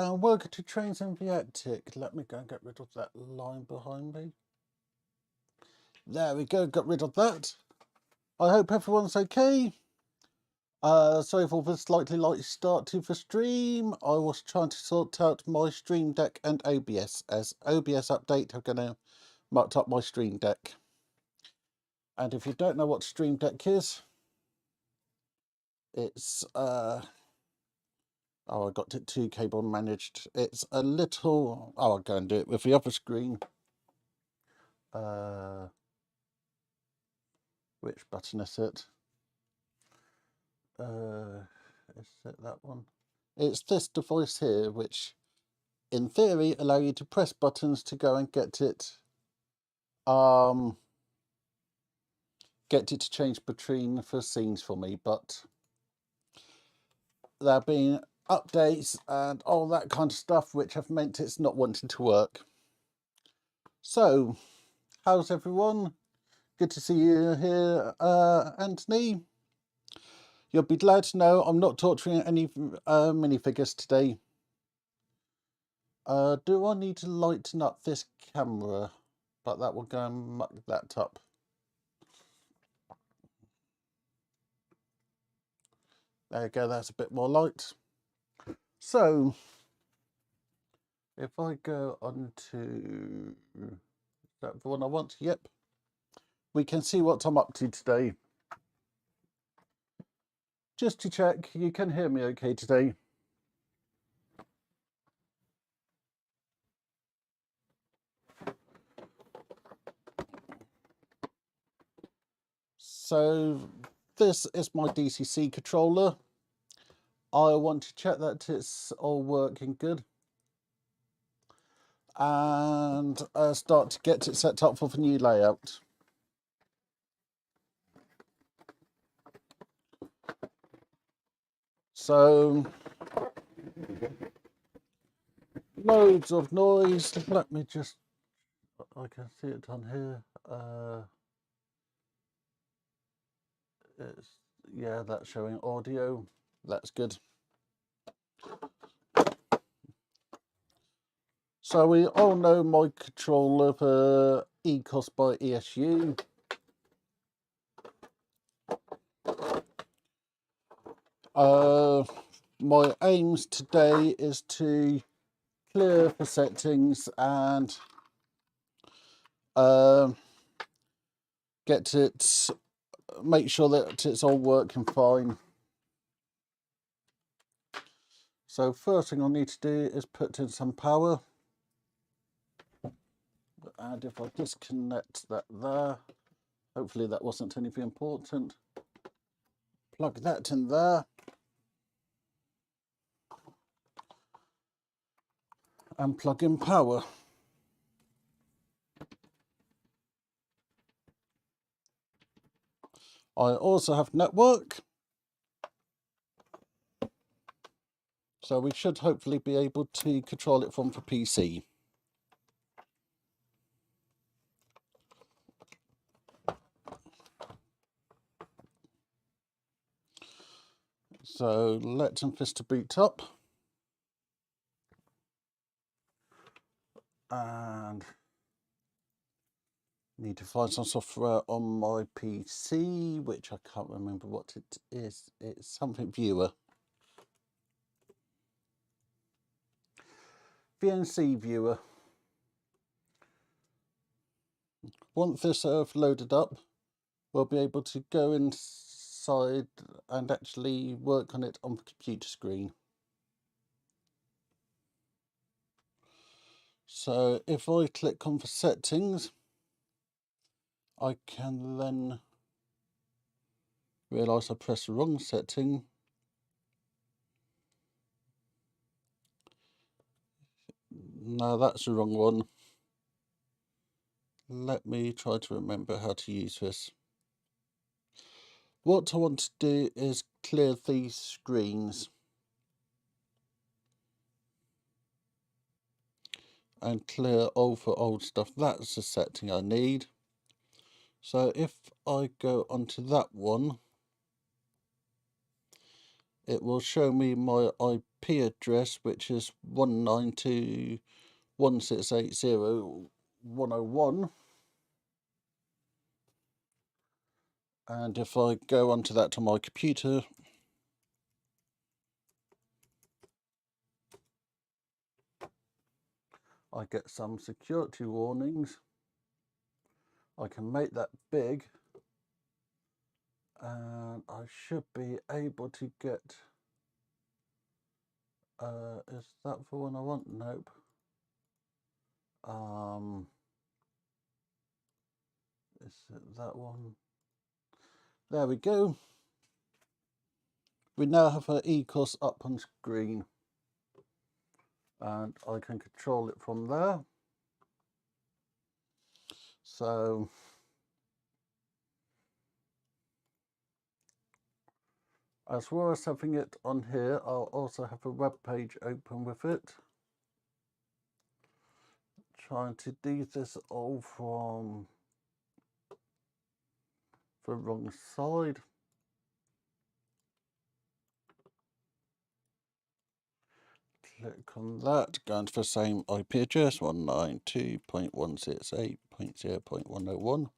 and welcome to Trains and Viatic. Let me go and get rid of that line behind me. There we go, got rid of that. I hope everyone's okay. Sorry for the slightly late start to the stream. I was trying to sort out my Stream Deck and OBS, as OBS update have gonna mucked up my Stream Deck. And if you don't know what Stream Deck is, it's oh, I got it 2 cable managed. It's a little, I'll go and do it with the other screen. Which button is it? Is it that one? It's this device here, which in theory allow you to press buttons to go and get it to change between the scenes for me, but there have been updates and all that kind of stuff which have meant it's not wanting to work. So how's everyone? Good to see you here, Anthony. You'll be glad to know I'm not torturing any minifigures today. Do I need to lighten up this camera? But that will go and muck that up. There you go, that's a bit more light. So, if I go on to, is that the one I want? Yep. We can see what I'm up to today. Just to check, you can hear me okay today? So, this is my DCC controller. I want to check that it's all working good. And start to get it set up for the new layout. So, loads of noise. Let me just, I can see it on here. Yeah, that's showing audio. That's good. So we all know my controller for ECOS by ESU. My aims today is to clear the settings and make sure that it's all working fine. So first thing I need to do is put in some power. And if I disconnect that there, hopefully that wasn't anything important. Plug that in there. And plug in power. I also have network. So we should hopefully be able to control it from the PC. So let this to boot up. And need to find some software on my PC, which I can't remember what it is. It's something viewer. VNC viewer. Once this loaded up, we'll be able to go inside and actually work on it on the computer screen. So if I click on the settings, I can then realise I pressed the wrong setting. No, that's the wrong one. Let me try to remember how to use this. What I want to do is clear these screens and clear all the old stuff. That's the setting I need. So if I go onto that one it will show me my IP address, which is 192.168.0.101. And if I go onto that to my computer, I get some security warnings. I can make that big, and I should be able to get, is that the one I want? Nope. Is it that one? There we go. We now have our ECOS up on screen, and I can control it from there. So as well as having it on here, I'll also have a web page open with it. Trying to do this all from the wrong side. Click on that, go into the same IP address, 192.168.0.101.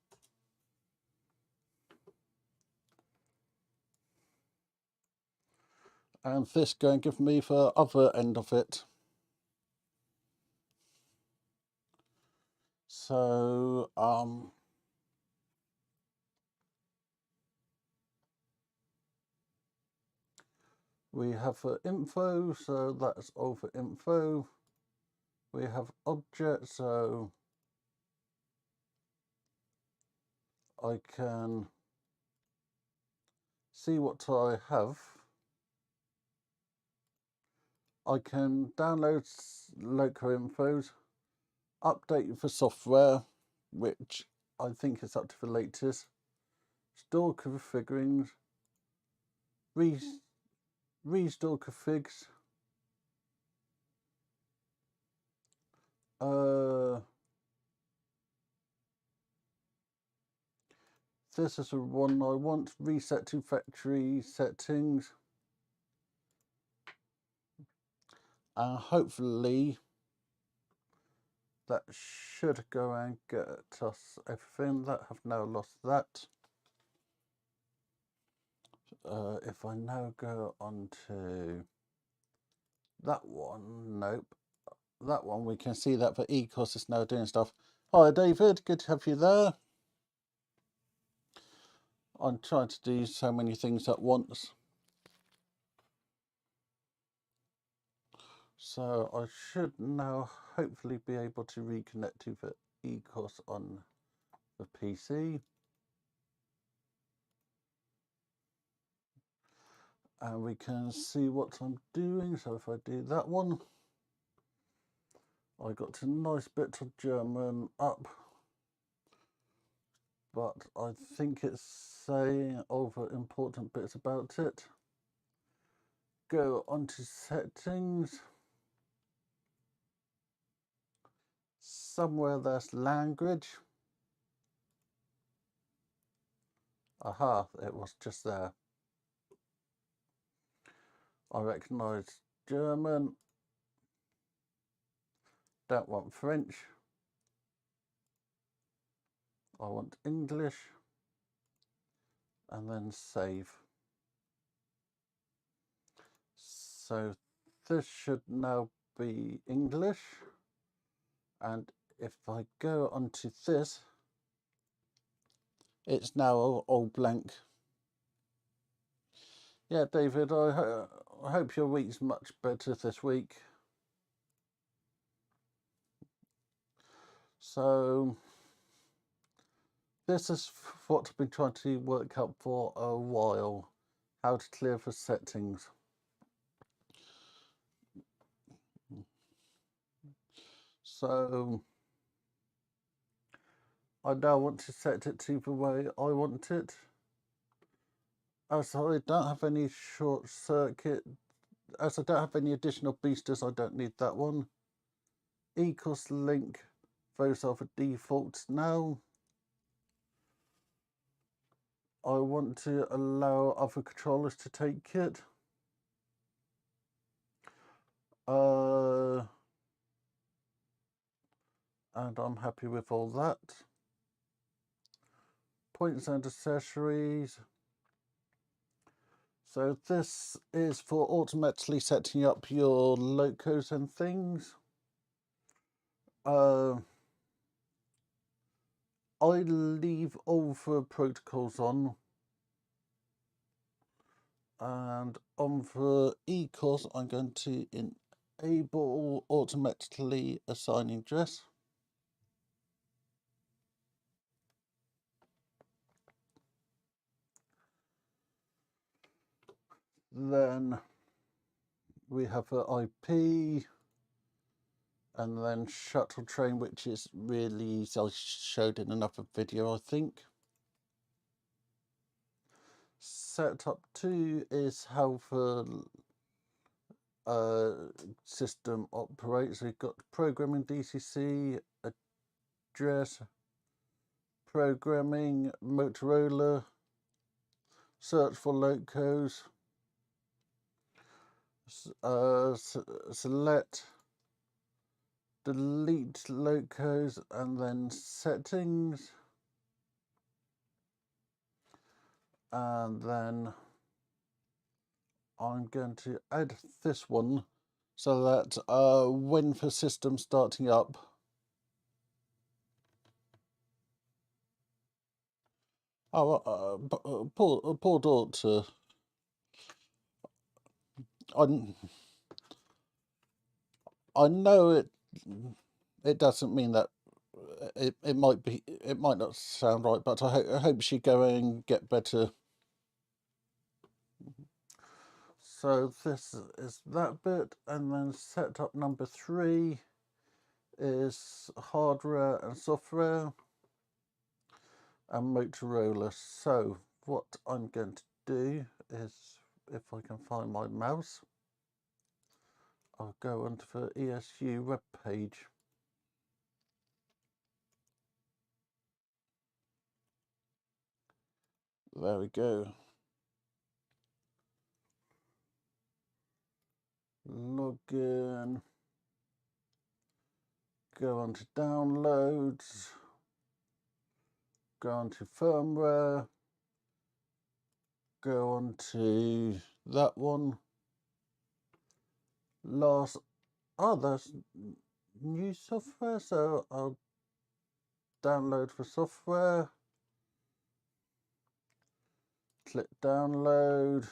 And this going to give me the other end of it. So, we have info, so that's all for info. We have objects, so I can see what I have. I can download local infos, update the software, which I think is up to the latest, store configurings, restore configs, this is the one I want, reset to factory settings, and hopefully that should go and get us everything. That have now lost that. If I now go on to that one, nope, that one, we can see that the ECOS is now doing stuff. Hi David, good to have you there. I'm trying to do so many things at once. So I should now hopefully be able to reconnect to the ECOS on the PC. And we can see what I'm doing. So if I do that one, I got a nice bit of German up, but I think it's saying over important bits about it. Go onto settings. Somewhere there's language. Aha, it was just there. I recognise German. Don't want French. I want English. And then save. So this should now be English. And if I go onto this, it's now all blank. Yeah, David, I hope your week's much better this week. So this is what I've been trying to work out for a while, how to clear the settings. So I now want to set it to the way I want it. As I don't have any short circuit, as I don't have any additional boosters, I don't need that one. ECOS link, those are the defaults now. I want to allow other controllers to take it. And I'm happy with all that. Points and accessories. So this is for automatically setting up your locos and things. I leave all the protocols on. And on the eCourse, I'm going to enable automatically assigning dress. Then we have the IP, and then shuttle train, which is really easy. I showed in another video, I think. Setup 2 is how the system operates. We've got programming DCC, address, programming, Motorola, search for locos, select, delete locos, and then settings, and then I'm going to add this one so that when the system's starting up, poor daughter, I know it doesn't mean that it might not sound right, but I hope she go and get better. So this is that bit, and then setup number 3 is hardware and software and Motorola. So what I'm going to do is, if I can find my mouse, I'll go onto the ESU web page. There we go. Log in. Go on to downloads. Go on to firmware. Go on to that one. That's new software, so I'll download the software. Click download.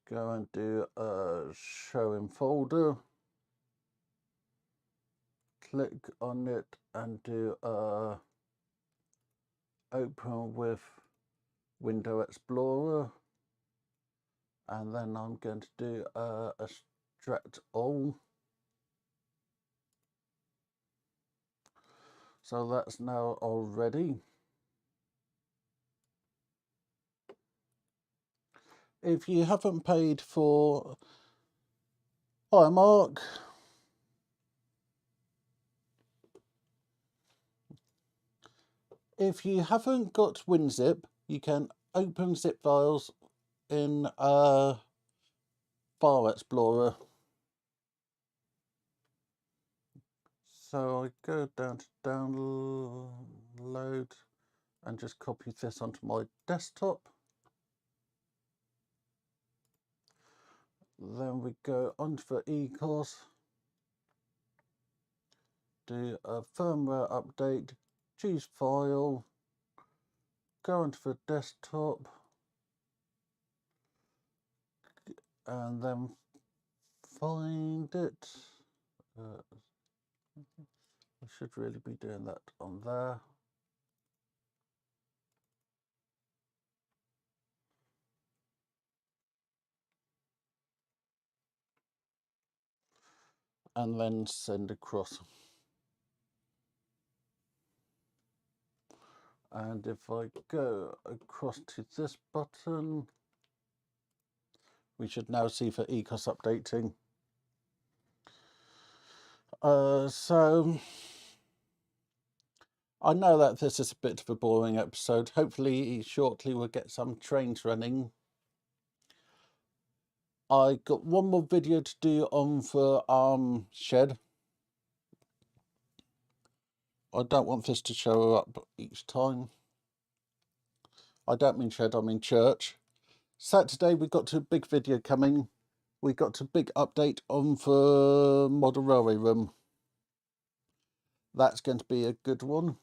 Go and do a show in folder. Click on it and do a open with Window Explorer. And then I'm going to do extract all. So that's now all ready. If you haven't paid for... Hi, Mark. If you haven't got WinZip, you can open zip files in File Explorer. So I go down to download and just copy this onto my desktop. Then we go onto the eCourse, do a firmware update, choose file, go onto the desktop, and then find it. I should really be doing that on there. And then send across. And if I go across to this button, we should now see for eCourse updating. So I know that this is a bit of a boring episode. Hopefully shortly we'll get some trains running. I got one more video to do on for shed. I don't want this to show up each time. I don't mean shed, I mean church. Saturday we got to a big video coming. We got to a big update on for Model Railway Room. That's going to be a good one.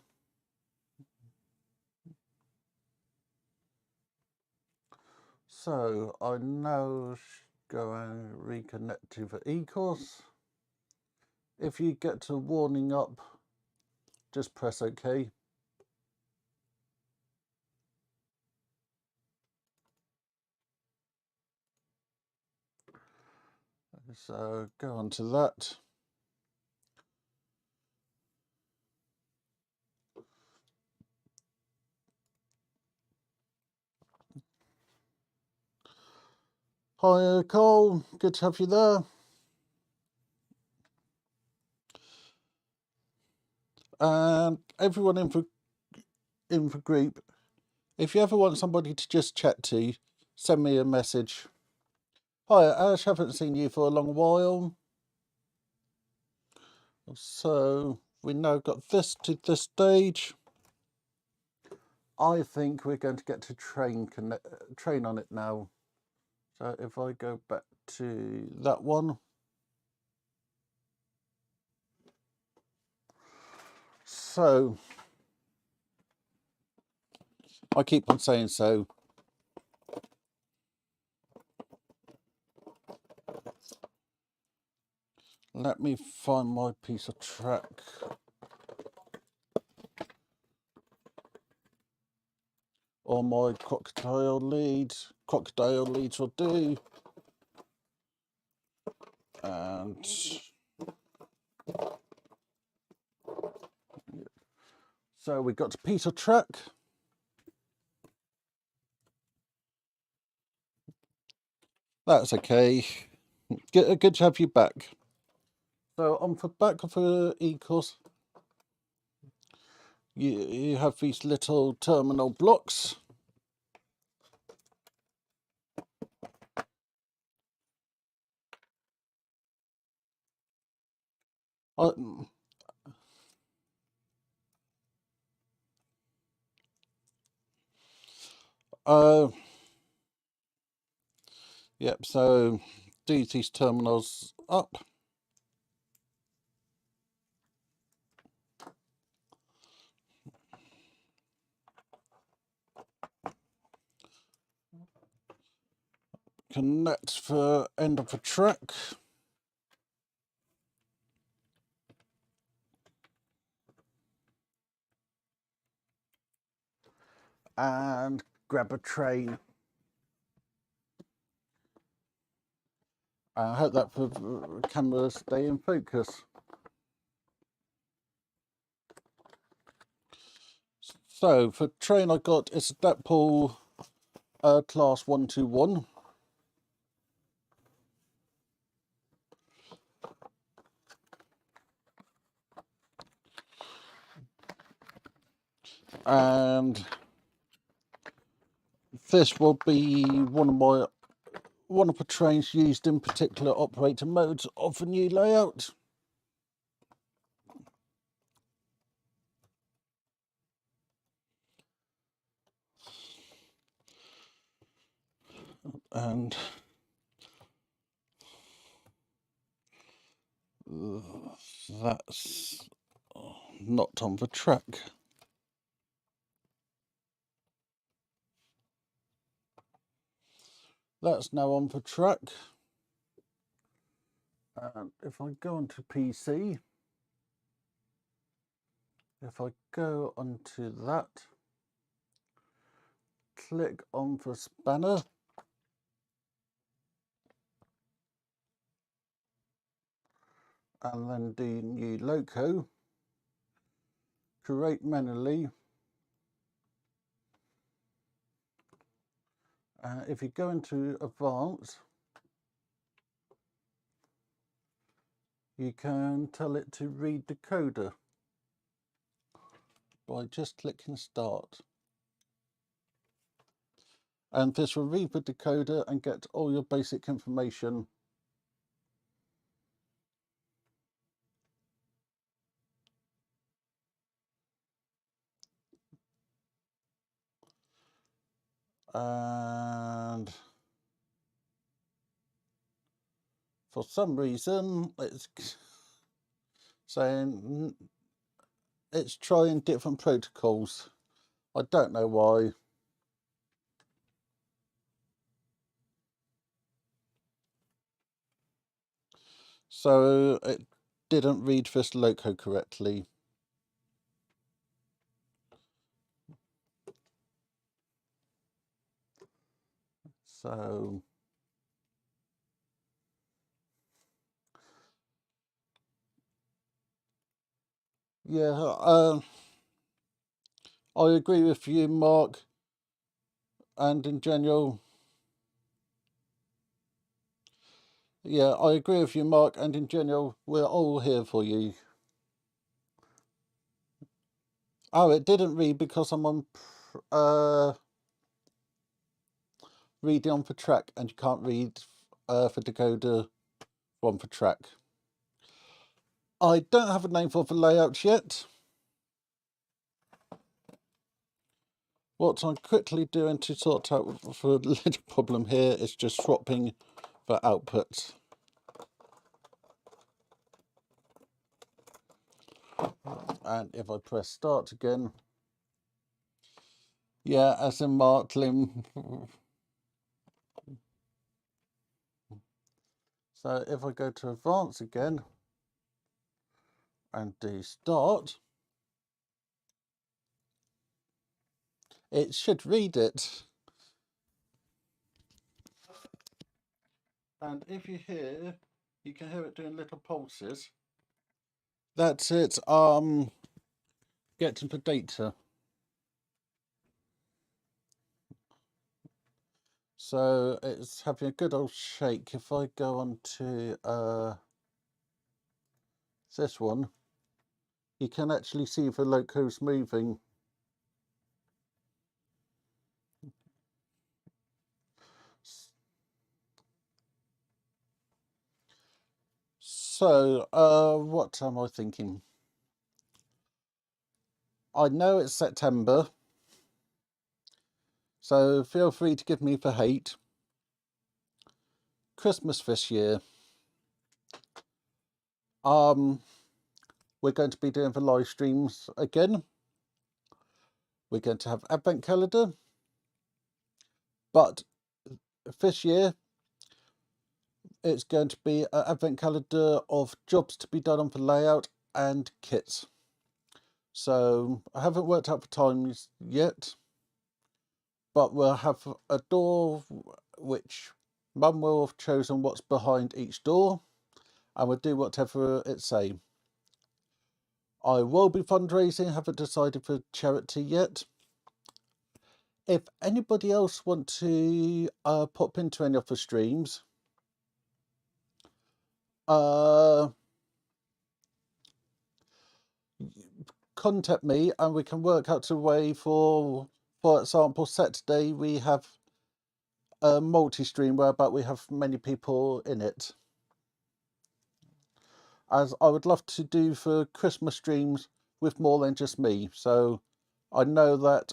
So I now go and reconnect to the eCourse. If you get to warning up, just press OK. So go on to that. Hi Cole, good to have you there. And everyone in the group, if you ever want somebody to just chat to, send me a message. Hi Ash, haven't seen you for a long while. So we now got this to this stage. I think we're going to get to train on it now. So if I go back to that one. So I keep on saying so. Let me find my piece of track. Or my crocodile leads. Crocodile leads will do. And so we got a piece of track. That's okay. Good to have you back. So on the back of the eCourse, you have these little terminal blocks. Yep, so do these terminals up. Connect the end of the track. And grab a train. I hope that the camera stay in focus. So for train I got is a Dapol class 121. And this will be one of the trains used in particular operator modes of the new layout. And that's not on the track. That's now on the track. And if I go onto PC, if I go onto that, click on the spanner, and then do new loco, create manually. If you go into advanced, you can tell it to read decoder. by just clicking start. And this will read the decoder and get all your basic information. And for some reason, it's saying it's trying different protocols. I don't know why. So it didn't read this loco correctly. So yeah, I agree with you, Mark, and in general, yeah, I agree with you, Mark, and in general, we're all here for you. Oh, it didn't read because I'm on reading on for track, and you can't read for decoder one for track. I don't have a name for the layout yet. What I'm quickly doing to sort out the little problem here is just swapping the output. And if I press start again, yeah, as in Marklim. So if I go to advance again and do start, it should read it. And if you hear, you can hear it doing little pulses. That's it, getting the data. So it's having a good old shake. If I go on to this one, you can actually see the locos moving. So, what am I thinking? I know it's September, so feel free to give me the hate. Christmas this year. We're going to be doing the live streams again. We're going to have Advent Calendar, but this year it's going to be an Advent Calendar of jobs to be done on the layout and kits. So I haven't worked out the times yet, but we'll have a door which Mum will have chosen what's behind each door, and we'll do whatever it say. I will be fundraising, haven't decided for charity yet. If anybody else want to pop into any of the streams, contact me and we can work out a way for example, Saturday we have a multi-stream whereby we have many people in it. As I would love to do for Christmas streams with more than just me. So I know that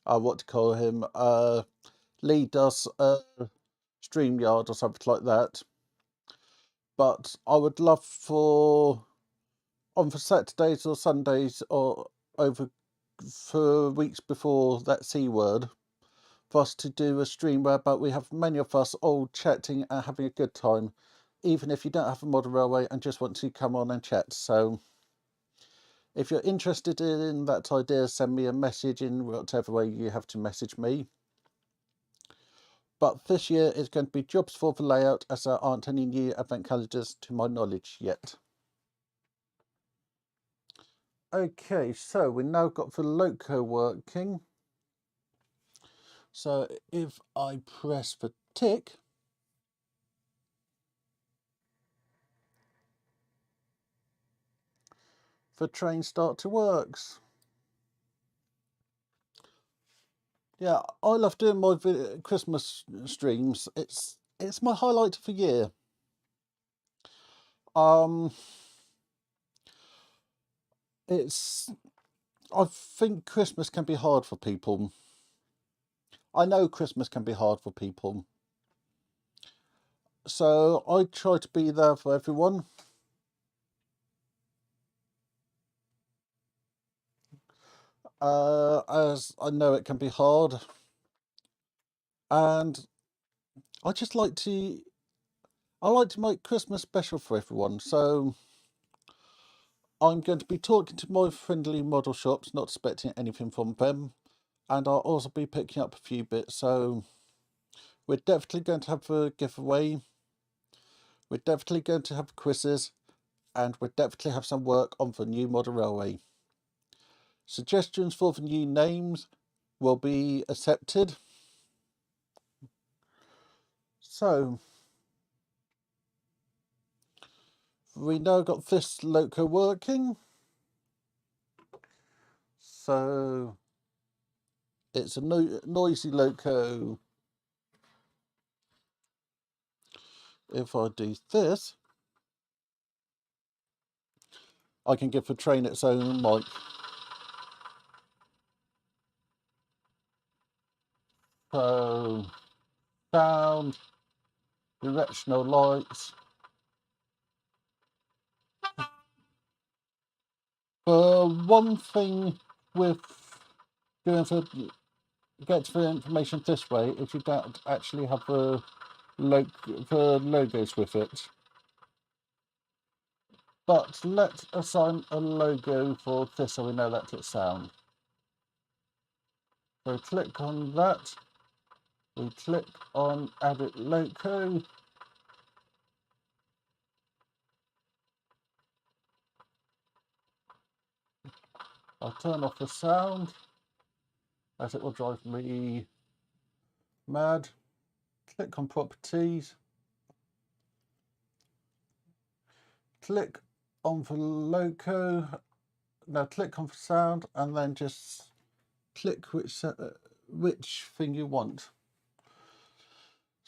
what to call him, Lee does StreamYard or something like that. But I would love for Saturdays or Sundays or over for weeks before that C word for us to do a stream whereby we have many of us all chatting and having a good time, even if you don't have a model railway and just want to come on and chat. So if you're interested in that idea, send me a message in whatever way you have to message me. But this year is going to be jobs for the layout, as there aren't any new advent calendars to my knowledge yet. Okay, so we now got the loco working. So if I press the tick, the train start to works. Yeah, I love doing my Christmas streams. It's my highlight of the year. It's I think Christmas can be hard for people. I know Christmas can be hard for people. So I try to be there for everyone. As I know it can be hard. And I just like to make Christmas special for everyone. So I'm going to be talking to my friendly model shops, not expecting anything from them. And I'll also be picking up a few bits. So we're definitely going to have a giveaway. We're definitely going to have quizzes. And we'll definitely have some work on the new model railway. Suggestions for the new names will be accepted. So we now got this loco working. So it's a noisy loco. If I do this, I can give the train its own mic. So sound, directional lights. One thing with doing get the information this way, if you don't actually have the logos with it. But let's assign a logo for this so we know that's its sound. So click on that. We click on edit loco. I'll turn off the sound as it will drive me mad. Click on properties. Click on the loco. Now click on the sound and then just click which thing you want.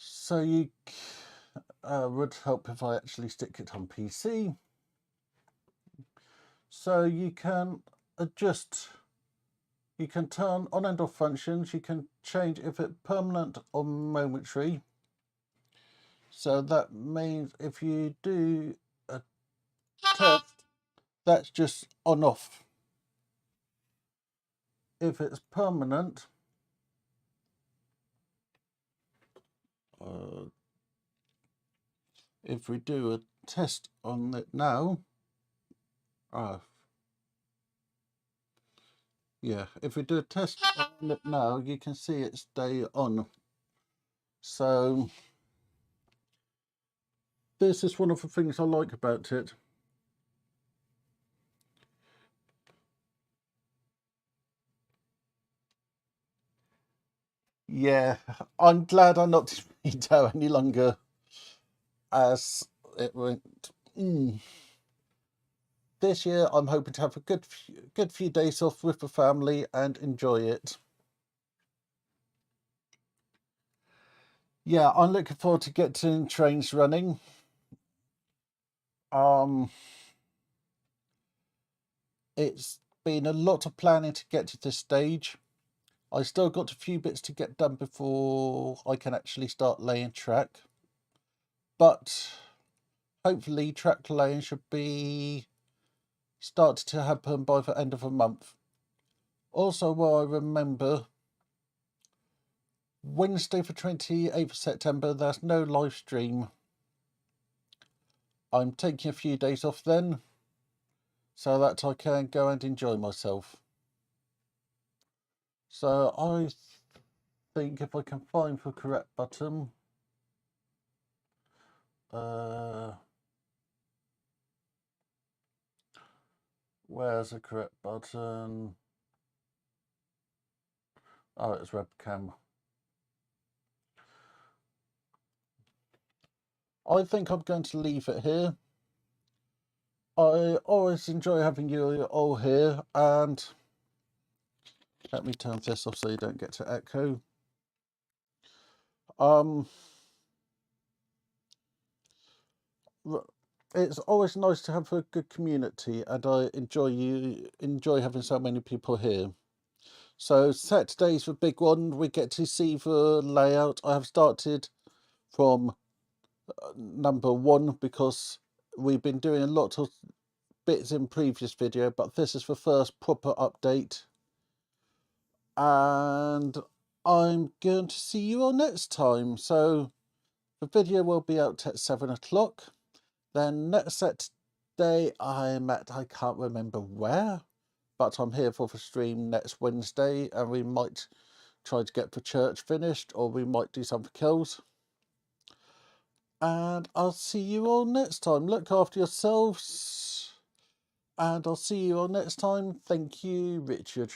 So you would help if I actually stick it on PC. So you can adjust, you can turn on and off functions, you can change if it's permanent or momentary. So that means if you do a test, that's just on off. If it's permanent, if we do a test on it now, yeah, if we do a test on it now, you can see it stay on. So this is one of the things I like about it. Yeah, I'm glad I'm not down any longer as it went. This year I'm hoping to have a good few days off with the family and enjoy it. Yeah, I'm looking forward to getting trains running. It's been a lot of planning to get to this stage. I still got a few bits to get done before I can actually start laying track. But hopefully track laying should be started to happen by the end of the month. Also, while I remember, Wednesday the 28th of September, there's no live stream. I'm taking a few days off then, so that I can go and enjoy myself. So I think if I can find the correct button, where's the correct button? Oh, it's webcam. I think I'm going to leave it here. I always enjoy having you all here, and let me turn this off so you don't get to echo. It's always nice to have a good community, and I enjoy having so many people here. So Saturday's the big one. We get to see the layout. I have started from number 1 because we've been doing a lot of bits in previous video, but this is the first proper update. And I'm going to see you all next time. So the video will be out at 7 o'clock. Then next Saturday I'm at, I can't remember where, but I'm here for the stream next Wednesday, and we might try to get the church finished, or we might do something else. And I'll see you all next time. Look after yourselves, and I'll see you all next time. Thank you, Richard.